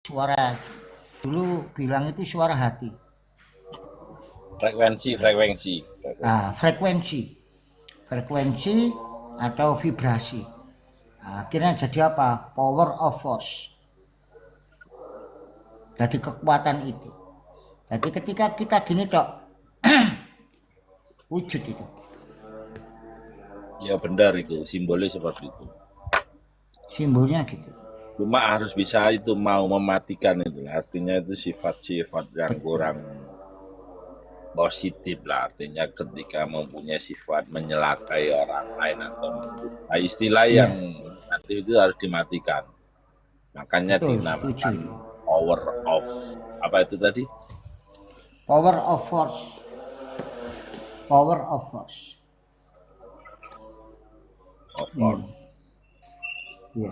suara, dulu bilang itu suara hati. Frekuensi. Nah, frekuensi atau vibrasi. Nah, akhirnya jadi apa? Power of force. Jadi kekuatan itu. Jadi ketika kita gini dok, wujud itu. Ya benar itu, simbolnya seperti itu. Simbolnya gitu. Cuma harus bisa itu mau mematikan itu. Artinya itu sifat-sifat yang Betul. kurang positif lah. Artinya ketika mempunyai sifat menyelakai orang lain atau istilah Iya, yang nanti itu harus dimatikan. Makanya betul, setuju dinamakan itu. power of apa itu tadi? Power of force. Power of force. Of Hmm. course. Iya.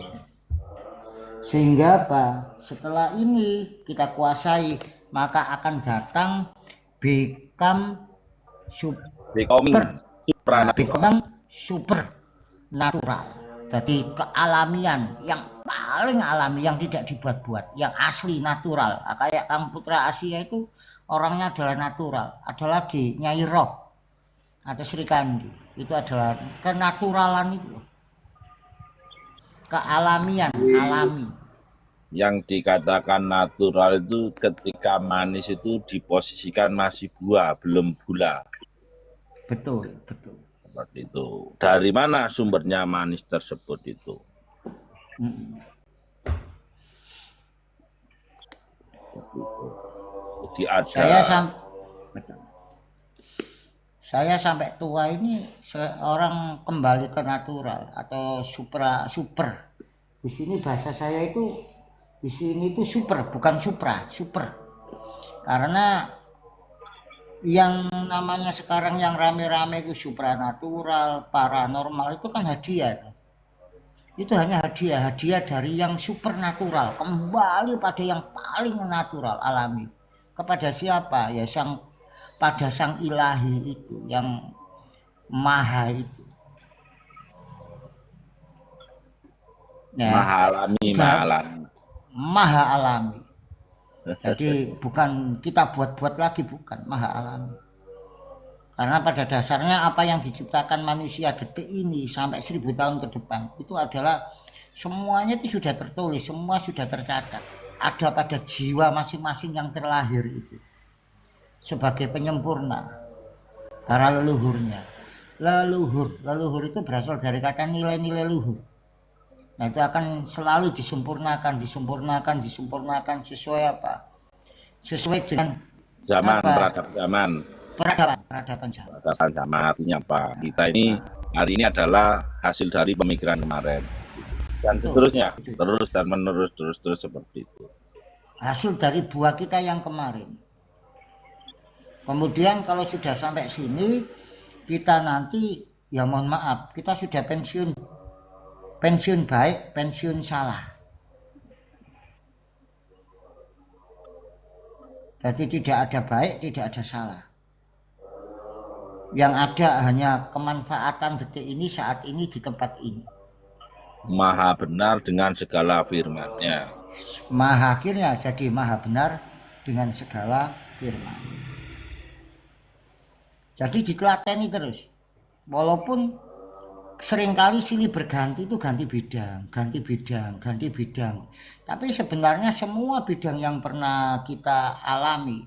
Sehingga apa? Setelah ini kita kuasai, maka akan datang become Becoming super. Nah, supranatural. become super natural. Jadi kealamian yang paling alami, yang tidak dibuat-buat, yang asli natural. Nah, kayak Kang Putra Asia itu orangnya adalah natural. Ada lagi Nyai Roh atau Sri Kandi, itu adalah kenaturalan itu, kealamian, alami. Yang dikatakan natural itu ketika manis itu diposisikan masih buah, belum gula. Betul, betul. Seperti itu. Dari mana sumbernya manis tersebut itu? Jadi Saya ada betul. Saya sampai tua ini seorang kembali ke natural atau super. Di sini bahasa saya itu di sini itu super, bukan supra, super. Karena yang namanya sekarang yang rame-rame itu supranatural, paranormal itu kan hadiah. Itu hanya hadiah dari yang supernatural, kembali pada yang paling natural, alami. Kepada siapa? Ya pada sang ilahi itu, yang maha itu. Ya, mahalami, tiga maha alami. Jadi bukan kita buat-buat lagi, bukan, maha alami. Karena pada dasarnya apa yang diciptakan manusia detik ini sampai 1000 tahun ke depan itu adalah semuanya itu sudah tertulis, semua sudah tercatat. Ada pada jiwa masing-masing yang terlahir itu sebagai penyempurna para leluhurnya. Leluhur itu berasal dari kata nilai-nilai luhur. Nah itu akan selalu disempurnakan sesuai apa? Sesuai dengan zaman, apa? peradaban zaman. Peradaban zaman. Peradaban zaman artinya apa? Kita ini hari ini adalah hasil dari pemikiran kemarin. Dan Betul, seterusnya, betul. terus dan menerus, terus seperti itu. Hasil dari buah kita yang kemarin. Kemudian kalau sudah sampai sini, kita nanti ya mohon maaf, kita sudah pensiun. Pensiun baik, pensiun salah. Jadi tidak ada baik, tidak ada salah. Yang ada hanya kemanfaatan detik ini, saat ini, di tempat ini. Maha benar dengan segala firman-Nya. Maha akhirnya jadi maha benar dengan segala firman. Jadi ditelateni terus. Walaupun seringkali silih berganti itu ganti bidang. Tapi sebenarnya semua bidang yang pernah kita alami,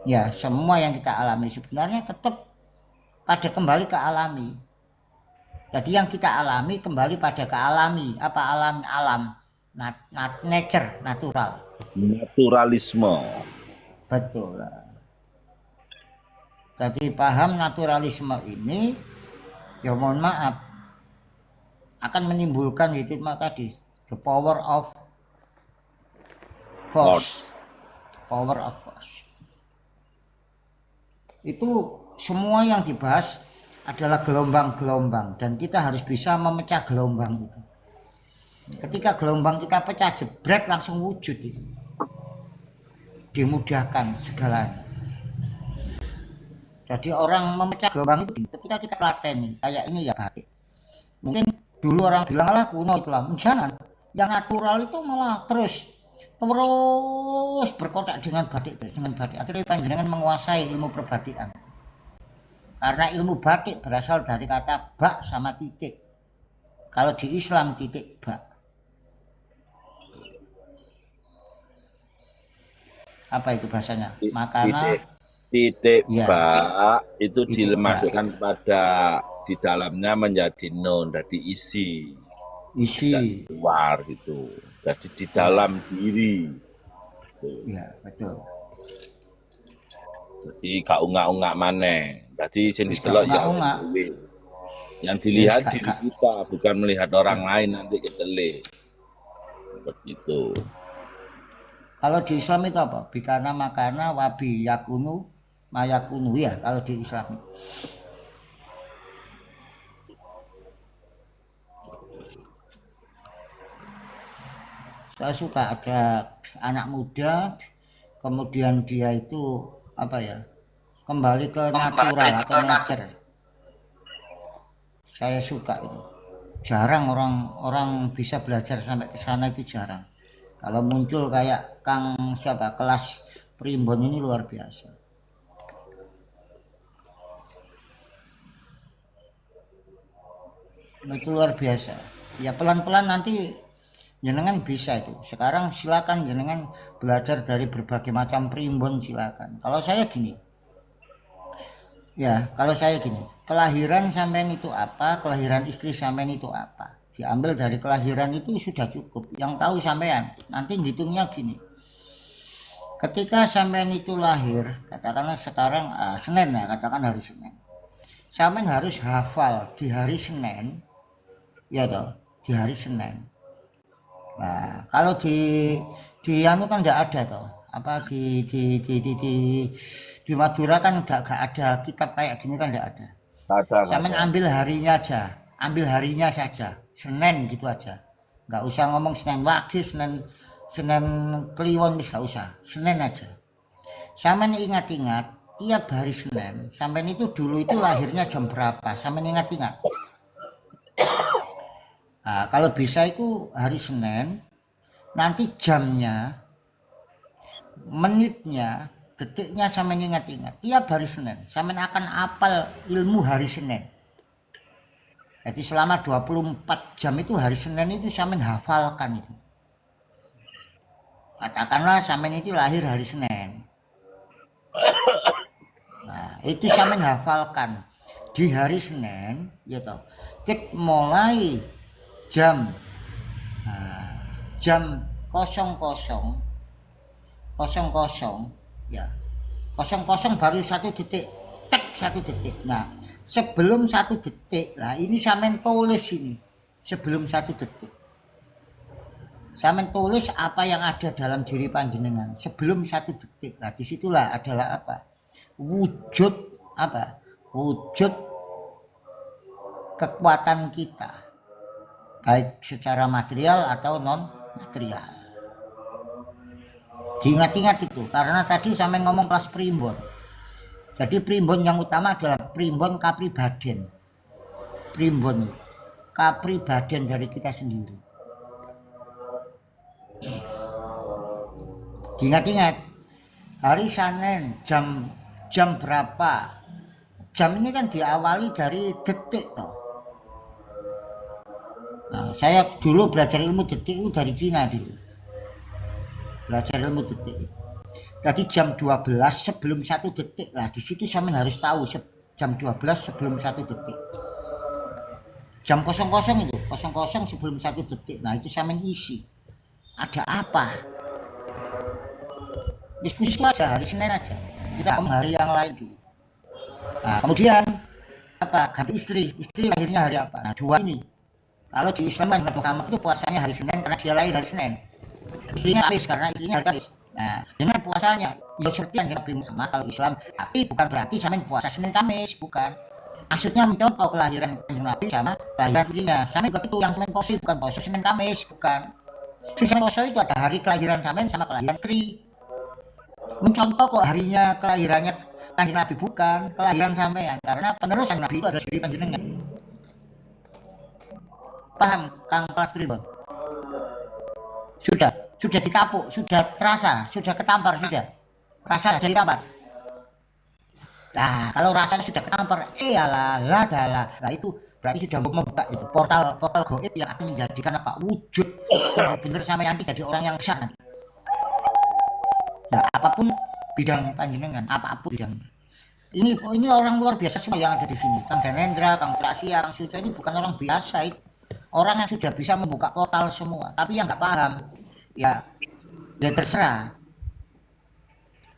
ya semua yang kita alami sebenarnya tetap pada kembali ke alami. Jadi yang kita alami kembali pada ke alami, apa alam, nature, natural. Naturalisme. Betul. Jadi paham naturalisme ini, ya mohon maaf, akan menimbulkan itu tadi, the power of force. Power of force. Itu semua yang dibahas adalah gelombang-gelombang dan kita harus bisa memecah gelombang itu. Ketika gelombang kita pecah jebret langsung wujud itu. Dimudahkan segalanya. Jadi orang memecah gelombang itu ketika kita lateni, kayak ini ya baik. Mungkin dulu orang bilang lah kuno itulah, jangan. Yang natural itu malah terus terus berkotak dengan batik. Akhirnya panjenengan menguasai ilmu perbatikan. Karena ilmu batik berasal dari kata bak sama titik. Kalau di Islam titik bak. Apa itu bahasanya? Makana Titik ya, bak itu titik bak. dimasukkan pada di dalamnya menjadi nun, jadi isi, tidak Isi. keluar gitu. Jadi di Ya, dalam diri. ya, betul. Jadi gak ungak-ungak maneh. Jadi sing Wis gak didelok ya awake ungak-ungak. dhewe. Yang Ya wis dilihat gak diri gak. kita, bukan melihat orang Ya. lain nanti ketelik. Begitu. Kalau di Islam itu apa? Bikana makana wabi yakunu mayakunu ya kalau di Islam. Saya suka ada anak muda kemudian dia itu apa ya? Kembali ke natural atau nature. Saya suka itu. Jarang orang bisa belajar sampai ke sana, itu jarang. Kalau muncul kayak Kang siapa kelas Primbon ini luar biasa. Itu luar biasa. Ya pelan-pelan nanti jenengan bisa itu. Sekarang silakan jenengan belajar dari berbagai macam primbon, silakan. Kalau saya gini, ya kalau saya gini, kelahiran sampean itu apa, kelahiran istri sampean itu apa. Diambil dari kelahiran itu sudah cukup. Yang tahu sampean. Nanti ngitungnya gini. Ketika sampean itu lahir, katakanlah sekarang Senin ya, katakan hari Senin. Sampean harus hafal di hari Senin, ya toh, di hari Senin. Nah, kalau di anu kan nggak ada toh. Apa di Madura kan nggak ada kitab kayak gini kan nggak ada. Kadang Sampean ada. ambil harinya aja, ambil harinya saja, Senin gitu aja. Nggak usah ngomong Senin Wage, Senin Kliwon, bis nggak usah, Senin aja. Sampean ingat-ingat tiap hari Senin, sampean itu dulu itu lahirnya jam berapa? Sampean ingat-ingat. Nah, kalau bisa itu hari Senin, nanti jamnya, menitnya, detiknya sampean ingat-ingat. Tiap hari Senin, sampean akan apal ilmu hari Senin. Jadi selama 24 jam itu hari Senin itu sampean hafalkan itu. Katakanlah sampean itu lahir hari Senin. Nah, itu sampean hafalkan di hari Senin, ya toh. Kita mulai jam jam 00 ya 00 baru 1 detik, tek 1 detik. Nah sebelum 1 detik lah ini sampean tulis ini, sebelum 1 detik sampean tulis apa yang ada dalam diri panjenengan sebelum 1 detik. Nah disitulah adalah apa, wujud apa, wujud kekuatan kita baik secara material atau non material. Diingat-ingat itu karena tadi sampean ngomong kelas primbon. Jadi primbon yang utama adalah primbon kapribaden. Primbon kapribaden dari kita sendiri. Diingat-ingat hari Senin jam berapa? Jam ini kan diawali dari detik toh. Nah, saya dulu belajar ilmu detik itu dari Cina dulu. Belajar ilmu detik. Jadi jam 12 sebelum 1 detik lah, di situ sampean harus tahu jam 12 sebelum 1 detik. Jam 00 itu, 00 sebelum 1 detik. Nah, itu sampean isi. Ada apa? Diskusi aja hari Senin aja. Kita ngomong hari yang lain dulu. Nah, kemudian apa? Ganti istri. Istri lahirnya hari apa? Nah, 2 ini. Kalau di Islam kan Nabi Muhammad itu puasanya hari Senin karena dia lahir hari Senin. Istrinya Kamis karena istrinya hari Kamis. Nah, dengan puasanya ya seperti yang Nabi Muhammad kalau Islam, tapi bukan berarti sampean puasa Senin Kamis, bukan. Maksudnya mencontoh kelahiran Nabi sama kelahiran istrinya. Sama juga itu yang sampean poso bukan poso Senin Kamis, bukan. Senin poso itu ada hari kelahiran sampean sama kelahiran istri. Mencontoh kok harinya kelahirannya Kanjeng Nabi, bukan kelahiran sampean, karena penerusan Nabi itu adalah dari panjenengan. Paham Kang kelas pribon? Sudah sudah dikapuk, sudah terasa, sudah ketampar, sudah rasa dari tampar. Nah, kalau rasanya sudah ketampar, alah, lah itu berarti sudah membuka itu portal goib yang akan menjadikan apa wujud benar-benar sama nanti jadi orang yang besar nanti. Nah, apapun bidang panjenengan, apapun bidangnya. Ini orang luar biasa semua yang ada di sini. Kang Danendra, Kang Prasia, Kang Suco ini bukan orang biasa itu. Orang yang sudah bisa membuka portal semua. Tapi yang nggak paham, ya terserah.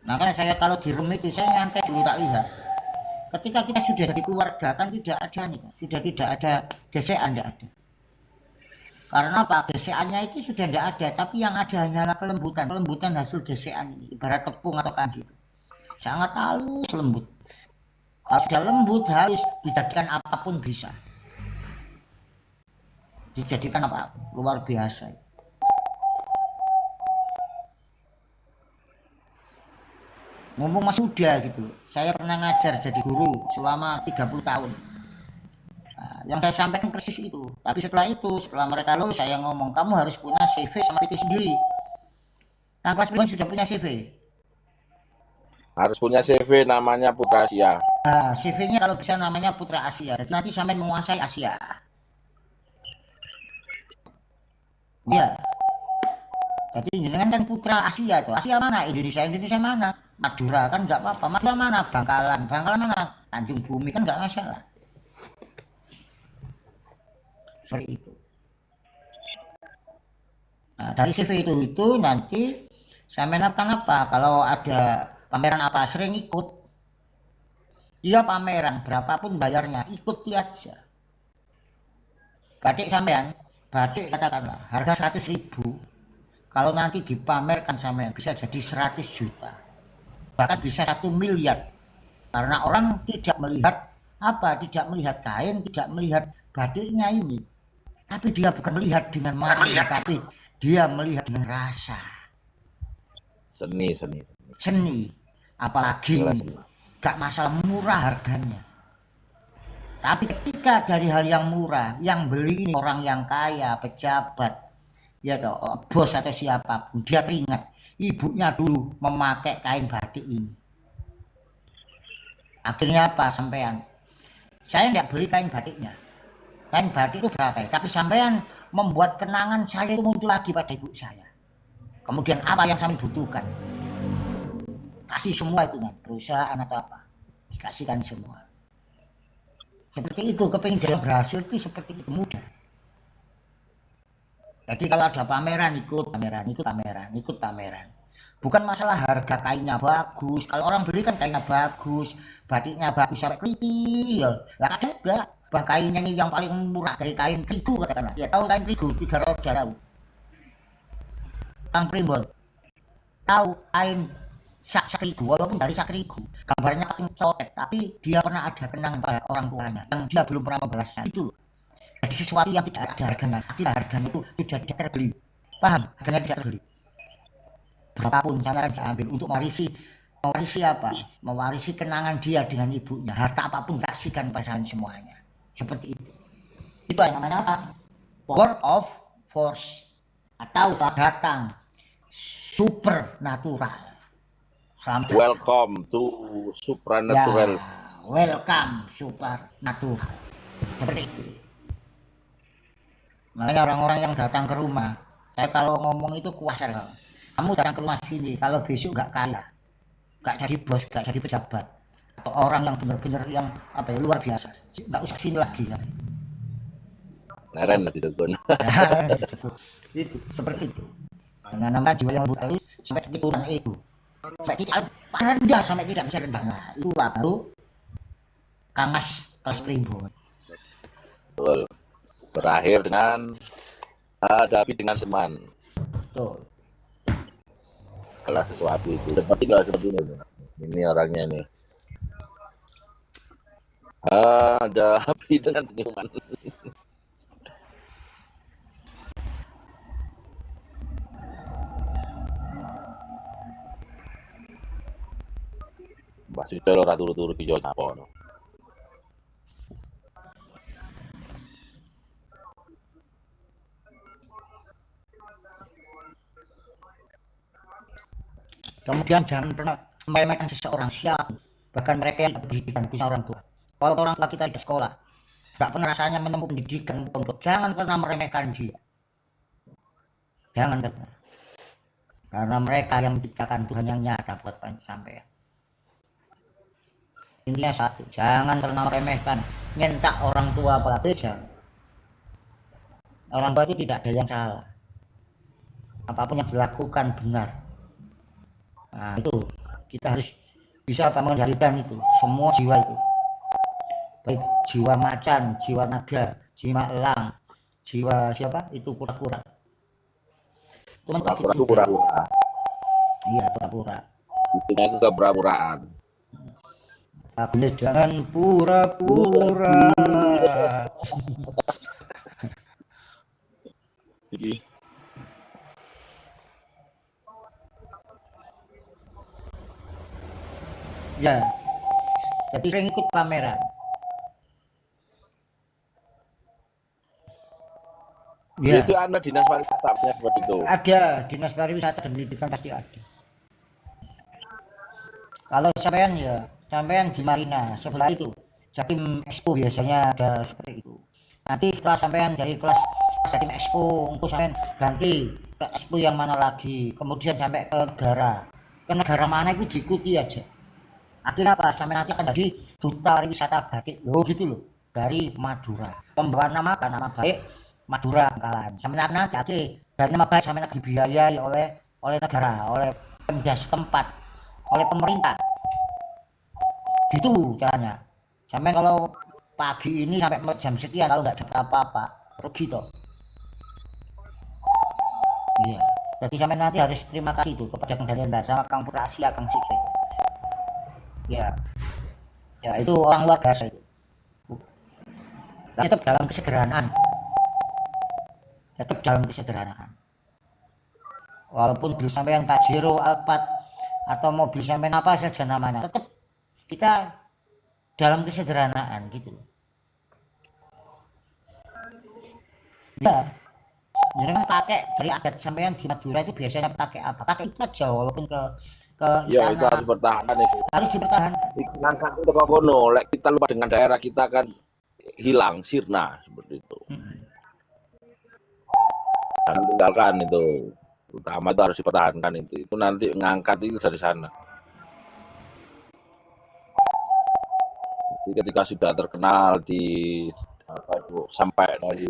Makanya saya kalau di room itu saya nyantai dulu tak lihat. Ketika kita sudah jadi keluarga kan tidak ada nih, sudah tidak ada gesekan, tidak ada. Karena apa? Gesekannya itu sudah tidak ada, tapi yang ada hanyalah kelembutan hasil gesekan ini. Ibarat tepung atau kanji itu. Sangat halus lembut. Kalau sudah lembut harus dijadikan apapun bisa. Dijadikan apa? Luar biasa. Ngomong masih muda gitu. Saya pernah ngajar jadi guru selama 30 tahun. Nah, yang saya sampaikan persis itu. Tapi setelah mereka lulus saya ngomong, kamu harus punya CV sama PT sendiri. Kang kelas pribadi sudah punya CV. Harus punya CV namanya Putra Asia. Nah, CV-nya kalau bisa namanya Putra Asia. Jadi nanti sampai menguasai Asia. Iya. Jadi jenengan kan Putra Asia tuh. Asia mana? Indonesia mana? Madura kan nggak apa-apa. Madura mana? Bangkalan mana? Tanjung Bumi kan nggak masalah. Seperti itu. Nah, dari CV itu nanti saya menetapkan apa? Kalau ada pameran apa sering ikut. Dia pameran berapapun bayarnya ikuti aja. Batik katakanlah harga 100.000. Kalau nanti dipamerkan sampean bisa jadi 100 juta. Bahkan bisa 1 miliar. Karena orang tidak melihat tidak melihat kain, tidak melihat batiknya ini. Tapi dia bukan melihat dengan mata, tapi dia melihat dengan rasa. Seni. Apalagi gak masalah murah harganya. Tapi ketika dari hal yang murah, yang beli ini orang yang kaya, pejabat, ya toh, bos atau siapapun, dia teringat ibunya dulu memakai kain batik ini. Akhirnya apa sampean? Saya tidak beli kain batiknya. Kain batik itu berapa ya? Tapi sampean membuat kenangan saya itu muncul lagi pada ibu saya. Kemudian apa yang saya butuhkan? Kasih semua itu kan, perusahaan atau apa. Dikasihkan semua. Seperti itu, kepingin jalan berhasil itu seperti itu, mudah. Jadi kalau ada pameran, ikut pameran. Bukan masalah harga kainnya bagus. Kalau orang beli kan kainnya bagus, batiknya bagus sampai keliti, ya. Lah kadang enggak. Bah kainnya ini yang paling murah dari kain terigu katakanlah. Ya tahu kain terigu, 3 roda tahu. Kang Primbon, tahu kain sak terigu walaupun dari sak terigu. Gambarnya paling coret, tapi dia pernah ada kenangan pada orang tuanya yang dia belum pernah membalasnya. Itu jadi sesuatu yang tidak ada harganya. Harganya itu sudah tidak terbeli. Paham? Harganya tidak terbeli. Berapapun saya akan ambil untuk mewarisi apa? Mewarisi kenangan dia dengan ibunya. Harta apapun kasihkan pasangan semuanya. Seperti itu. Itu yang namanya apa? Power of force atau datang supernatural. Sampai welcome to supranaturals. Ya, welcome supernatural. Seperti itu. Makanya orang-orang yang datang ke rumah, saya kalau ngomong itu kuasar. Kamu datang ke rumah sini, kalau besok nggak kaya, nggak jadi bos, nggak jadi pejabat, atau orang yang benar-benar yang apa ya luar biasa, nggak usah sini lagi kan. Neren di Tegun. Itu seperti itu. Dengan nama jiwa yang halus sampai keturunan itu, sampai tidak rendah sampai tidak bisa rendah. Nah, itulah baru Kangas kelas Primbon. Betul. Berakhir dengan hadapi dengan seman. Betul. Segala sesuatu itu seperti ini. Ini orangnya ini. Hadapi dengan senyuman. Mbak Suci ora turu-turu ki yo napa no. Kemudian jangan pernah meremehkan seseorang siapa, bahkan mereka yang berpendidikan, khususnya orang tua. Kalau orang tua kita di sekolah, nggak pernah rasanya menempuh pendidikan pondok, jangan pernah meremehkan dia, jangan pernah. Karena mereka yang menciptakan Tuhan yang nyata buat sampai. Intinya satu, jangan pernah meremehkan, nyentak orang tua apalagi jangan. Orang tua itu tidak ada yang salah, apapun yang dilakukan benar. Nah itu kita harus bisa mengendalikan itu semua jiwa itu, baik jiwa macan, jiwa naga, jiwa elang, jiwa siapa itu pura-pura, itu mentok Pura-pura itu itu udah. pura-pura. Iya pura-pura. Itunya itu kepura-puraan. Lagunya jangan pura-pura. Jadi Ya, jadi sering ikut pameran. Ya, itu anda dinas pariwisata maksudnya seperti itu. ada dinas pariwisata dan pendidikan pasti ada. Kalau sampean ya, sampean di Marina sebelah itu, Jatim Expo biasanya ada seperti itu. Nanti setelah sampean dari kelas Jatim Expo, untuk sampean ganti ke Expo yang mana lagi, kemudian sampai ke negara mana itu diikuti aja. Akhirnya apa? Sampai nanti akan jadi duta pariwisata batik loh gitu loh dari Madura. Pembawa nama apa? Nama baik Madura Bangkalan. Sampai nanti akhirnya dari nama baik sampai nanti dibiayai oleh negara, oleh pemda setempat, oleh pemerintah. Gitu caranya. Sampai kalau pagi ini sampai jam sekian kalau nggak dapat apa-apa, rugi toh. Iya. Jadi sampai nanti harus terima kasih itu kepada Kang Daniel sama Kang Pura Asia, Kang Sikri. Ya, ya itu orang luar biasa itu. Tetap dalam kesederhanaan, tetap dalam kesederhanaan. Walaupun bil sampean Pajero, Alphard atau mobil sampean apa saja namanya, tetap kita dalam kesederhanaan gitu. Ya, jadi kan pakai dari adat sampean di Madura itu biasanya pakai apa? Pakai itu aja walaupun ke Ya itu istana harus bertahan itu. harus dipertahankan. Ngangkat itu kok kono. Lek kita lupa dengan daerah kita kan hilang, sirna seperti itu. Dan tinggalkan itu. Utama itu harus dipertahankan itu. Itu nanti ngangkat itu dari sana. Jadi ketika sudah terkenal di apa itu, sampai dari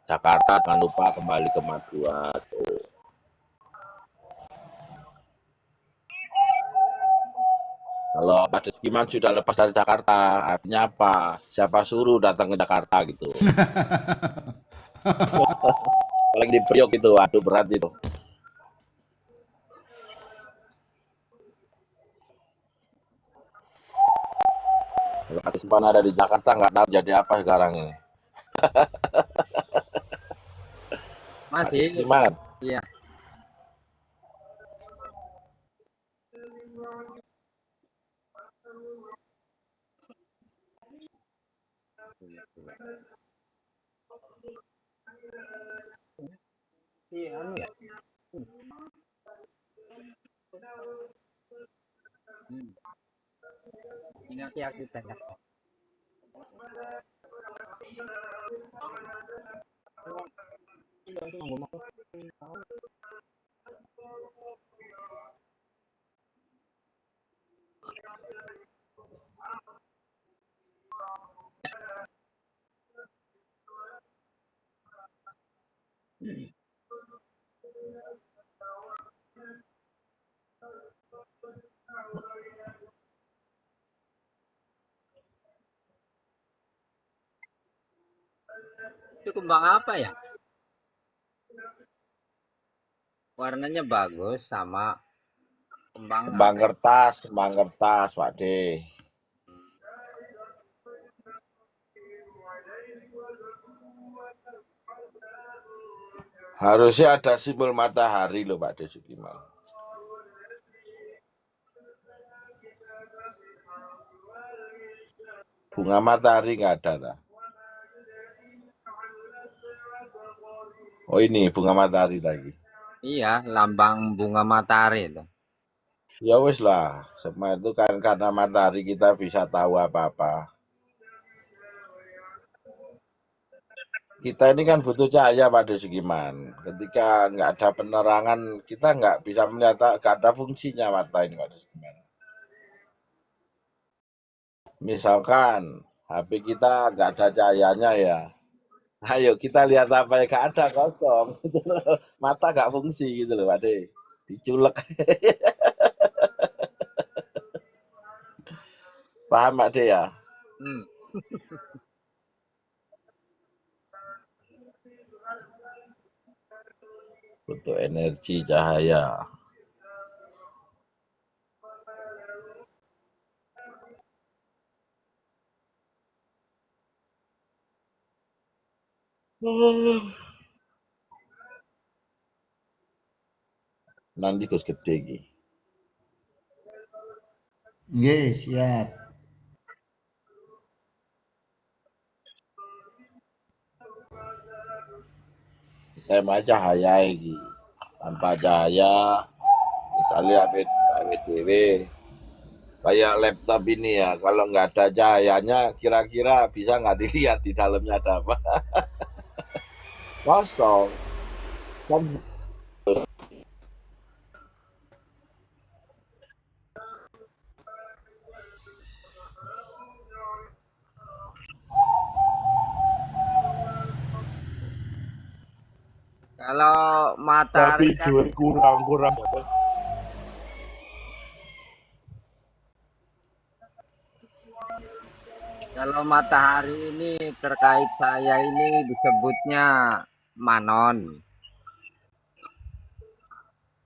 Jakarta jangan lupa kembali ke Madura. Kalau Pak Giman sudah lepas dari Jakarta, artinya apa? Siapa suruh datang ke Jakarta gitu. Paling di Priok itu, aduh berat itu. Kalau Pak Giman ada di Jakarta nggak tahu jadi apa sekarang ini. Pak Masih, Giman, iya. Iya, anu ya. Hmm. Ini aku tanya. Itu kembang apa ya? Warnanya bagus sama kembang kembang apa ya? kertas, Pak D. Harusnya ada simbol matahari loh Pak D Sukiman. Bunga matahari nggak ada tak? Oh ini bunga matahari lagi. Iya, lambang bunga matahari itu. Ya wis lah, semua itu kan karena matahari kita bisa tahu apa-apa. Kita ini kan butuh cahaya pada Sugiman. Ketika nggak ada penerangan, kita nggak bisa melihat, nggak ada fungsinya mata ini pada Sugiman. Misalkan HP kita nggak ada cahayanya ya, ayo kita lihat apa yang nggak ada, kosong. Gitu loh. Mata nggak fungsi gitu loh, Pak De. Diculek. Paham Pak De ya? Hmm. Butuh energi cahaya. Nanti Gus gede iki. Nggih, siap. Tema cahaya iki. Tanpa cahaya, misalnya HP dewe, kayak laptop ini ya, kalau nggak ada cahayanya, kira-kira bisa nggak dilihat di dalamnya ada apa? Kosong. Kan Kalau tapi matahari kan, duit kurang-kurang. kalau matahari ini terkait saya ini disebutnya manon.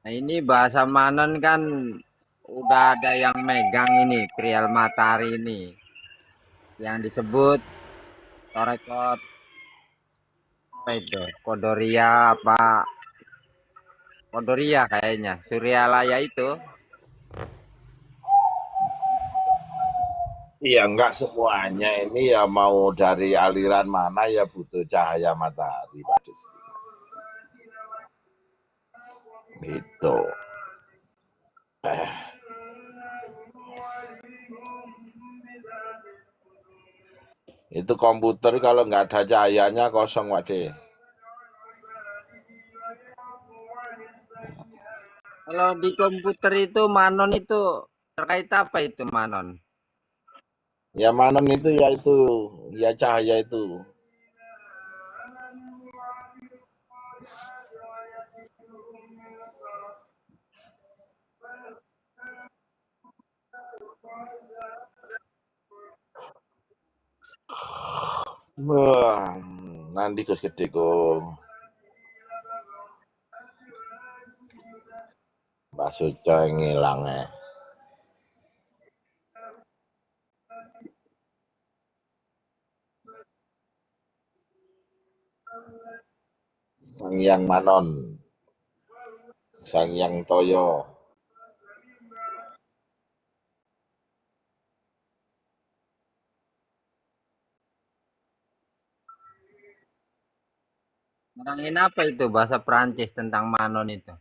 Nah, ini bahasa manon kan udah ada yang megang ini, perial matahari ini. Yang disebut torekot apa itu? Kodoria apa? Kodoria kayaknya. Suryalaya itu. Iya, nggak semuanya ini ya mau dari aliran mana ya butuh cahaya matahari, Pak Des. Itu. Itu komputer kalau nggak ada cahayanya kosong, Pak De. Kalau di komputer itu manon itu terkait apa itu manon? Ya manon itu, ya cahaya itu. Wah, nanti Gus gede kok. Mbak Suco yang ngilang ya. Sang Yang Manon, Sang Yang Toyo. Nerangin apa itu bahasa Perancis tentang manon itu?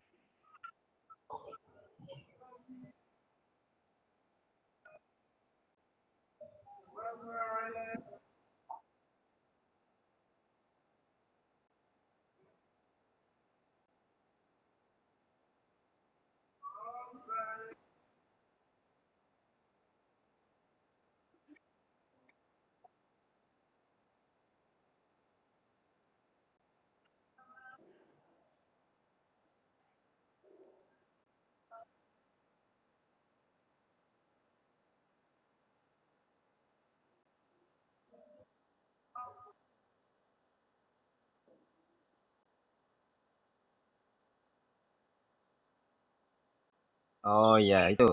Oh ya itu.